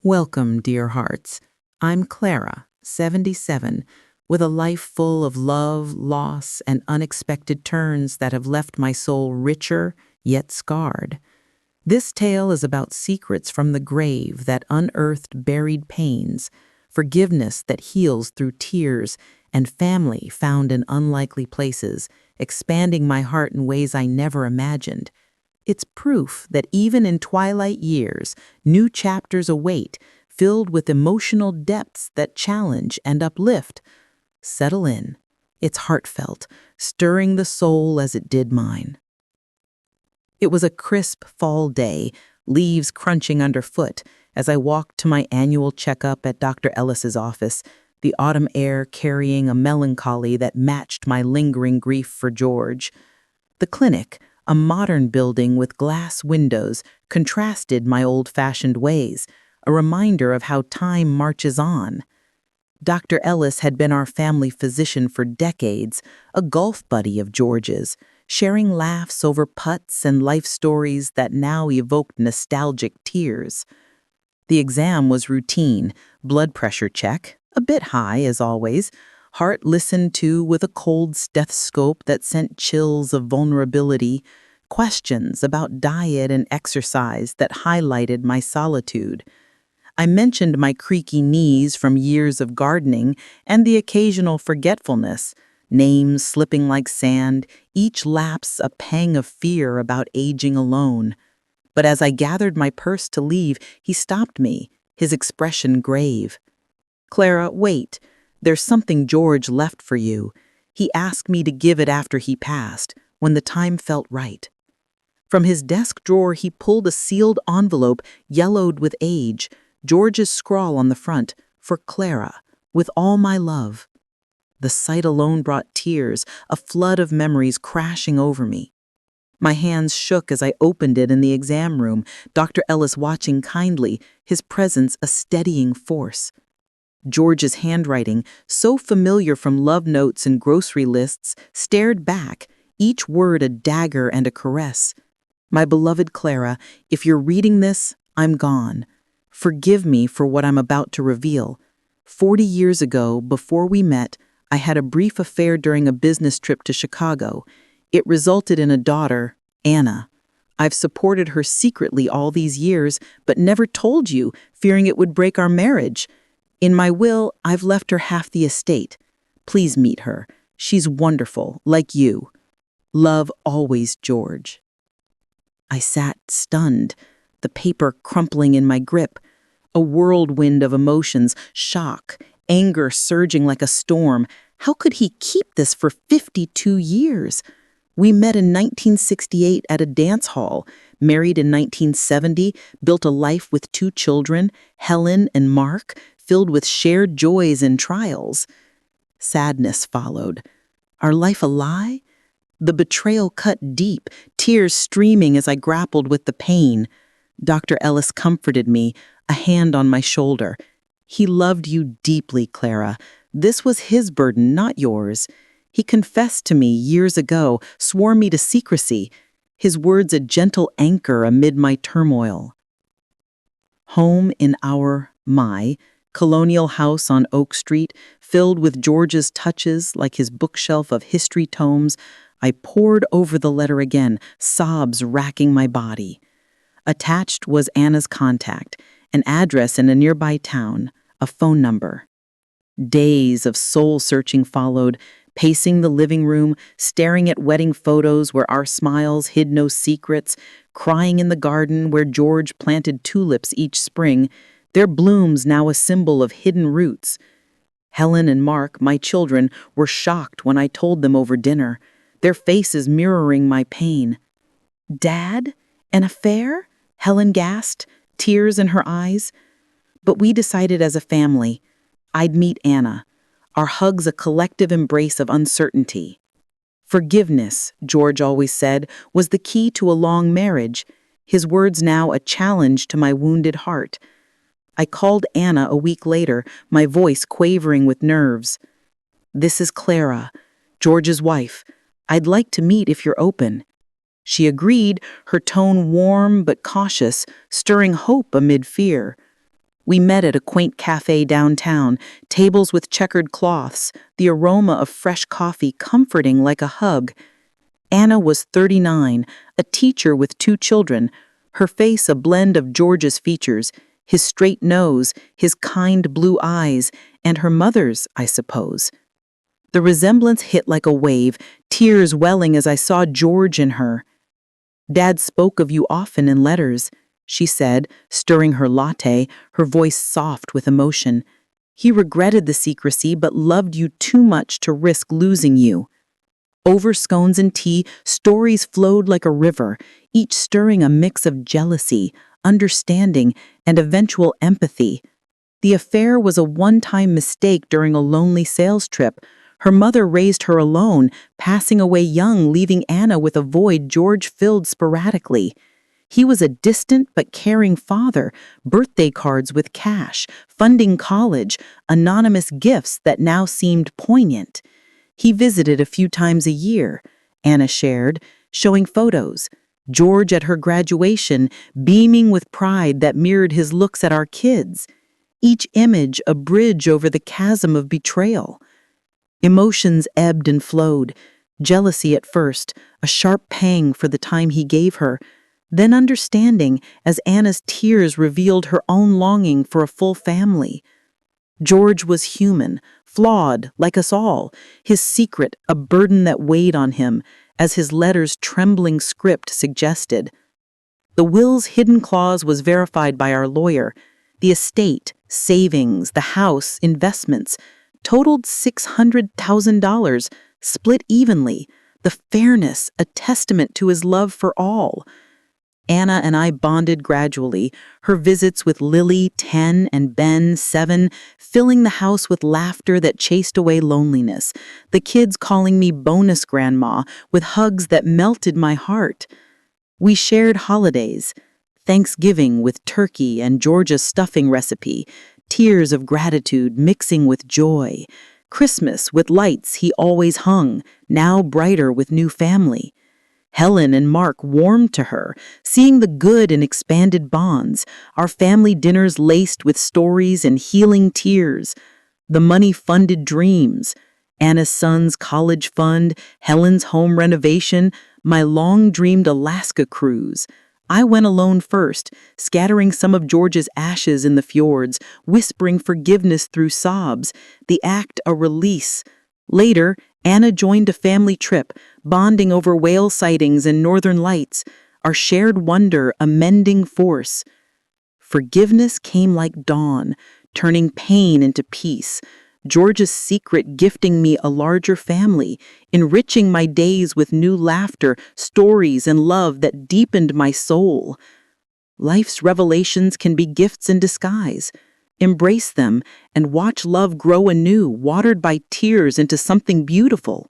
Welcome, dear hearts. I'm Clara, 77, with a life full of love, loss, and unexpected turns that have left my soul richer, yet scarred. This tale is about secrets from the grave that unearthed buried pains, forgiveness that heals through tears, and family found in unlikely places, expanding my heart in ways I never imagined. It's proof that even in twilight years, new chapters await, filled with emotional depths that challenge and uplift. Settle in. It's heartfelt, stirring the soul as it did mine. It was a crisp fall day, leaves crunching underfoot, as I walked to my annual checkup at Dr. Ellis's office, the autumn air carrying a melancholy that matched my lingering grief for George. The clinic, a modern building with glass windows, contrasted my old-fashioned ways, a reminder of how time marches on. Dr. Ellis had been our family physician for decades, a golf buddy of George's, sharing laughs over putts and life stories that now evoked nostalgic tears. The exam was routine, blood pressure check, a bit high as always, heart listened to with a cold stethoscope that sent chills of vulnerability, questions about diet and exercise that highlighted my solitude. I mentioned my creaky knees from years of gardening and the occasional forgetfulness, names slipping like sand, each lapse a pang of fear about aging alone. But as I gathered my purse to leave, he stopped me, his expression grave. "Clara, wait. There's something George left for you. He asked me to give it after he passed, when the time felt right." From his desk drawer, he pulled a sealed envelope yellowed with age, George's scrawl on the front, "For Clara, with all my love." The sight alone brought tears, a flood of memories crashing over me. My hands shook as I opened it in the exam room, Dr. Ellis watching kindly, his presence a steadying force. George's handwriting, so familiar from love notes and grocery lists, stared back, each word a dagger and a caress. "My beloved Clara, if you're reading this, I'm gone. Forgive me for what I'm about to reveal. 40 years ago, before we met, I had a brief affair during a business trip to Chicago. It resulted in a daughter, Anna. I've supported her secretly all these years, but never told you, fearing it would break our marriage. In my will, I've left her half the estate. Please meet her. She's wonderful, like you. Love always, George." I sat stunned, the paper crumpling in my grip. A whirlwind of emotions, shock, anger surging like a storm. How could he keep this for 52 years? We met in 1968 at a dance hall, married in 1970, built a life with 2 children, Helen and Mark, filled with shared joys and trials. Sadness followed. Our life a lie? The betrayal cut deep, tears streaming as I grappled with the pain. Dr. Ellis comforted me, a hand on my shoulder. "He loved you deeply, Clara. This was his burden, not yours. He confessed to me years ago, swore me to secrecy, his words a gentle anchor amid my turmoil." Home in my colonial house on Oak Street, filled with George's touches like his bookshelf of history tomes, I pored over the letter again, sobs racking my body. Attached was Anna's contact, an address in a nearby town, a phone number. Days of soul-searching followed, pacing the living room, staring at wedding photos where our smiles hid no secrets, crying in the garden where George planted tulips each spring, their blooms now a symbol of hidden roots. Helen and Mark, my children, were shocked when I told them over dinner, their faces mirroring my pain. "Dad? An affair?" Helen gasped, tears in her eyes. But we decided as a family, I'd meet Anna, our hugs a collective embrace of uncertainty. Forgiveness, George always said, was the key to a long marriage, his words now a challenge to my wounded heart. I called Anna a week later, my voice quavering with nerves. "This is Clara, George's wife. I'd like to meet if you're open." She agreed, her tone warm but cautious, stirring hope amid fear. We met at a quaint cafe downtown, tables with checkered cloths, the aroma of fresh coffee comforting like a hug. Anna was 39, a teacher with 2 children, her face a blend of George's features, his straight nose, his kind blue eyes, and her mother's, I suppose. The resemblance hit like a wave, tears welling as I saw George in her. "Dad spoke of you often in letters," she said, stirring her latte, her voice soft with emotion. "He regretted the secrecy but loved you too much to risk losing you." Over scones and tea, stories flowed like a river, each stirring a mix of jealousy, understanding, and eventual empathy. The affair was a one-time mistake during a lonely sales trip. Her mother raised her alone, passing away young, leaving Anna with a void George filled sporadically. He was a distant but caring father, birthday cards with cash, funding college, anonymous gifts that now seemed poignant. He visited a few times a year, Anna shared, showing photos. George at her graduation, beaming with pride that mirrored his looks at our kids. Each image a bridge over the chasm of betrayal. Emotions ebbed and flowed. Jealousy at first, a sharp pang for the time he gave her, then understanding as Anna's tears revealed her own longing for a full family. George was human, flawed, like us all, his secret a burden that weighed on him, as his letter's trembling script suggested. The will's hidden clause was verified by our lawyer. The estate, savings, the house, investments, totaled $600,000, split evenly, the fairness a testament to his love for all. Anna and I bonded gradually, her visits with Lily, 10, and Ben, 7, filling the house with laughter that chased away loneliness, the kids calling me bonus grandma with hugs that melted my heart. We shared holidays, Thanksgiving with turkey and Georgia's stuffing recipe, tears of gratitude mixing with joy, Christmas with lights he always hung, now brighter with new family. Helen and Mark warmed to her, seeing the good in expanded bonds, our family dinners laced with stories and healing tears, the money-funded dreams, Anna's son's college fund, Helen's home renovation, my long-dreamed Alaska cruise. I went alone first, scattering some of George's ashes in the fjords, whispering forgiveness through sobs, the act a release. Later, Anna joined a family trip, bonding over whale sightings and northern lights, our shared wonder a mending force. Forgiveness came like dawn, turning pain into peace, George's secret gifting me a larger family, enriching my days with new laughter, stories, and love that deepened my soul. Life's revelations can be gifts in disguise. Embrace them and watch love grow anew, watered by tears into something beautiful.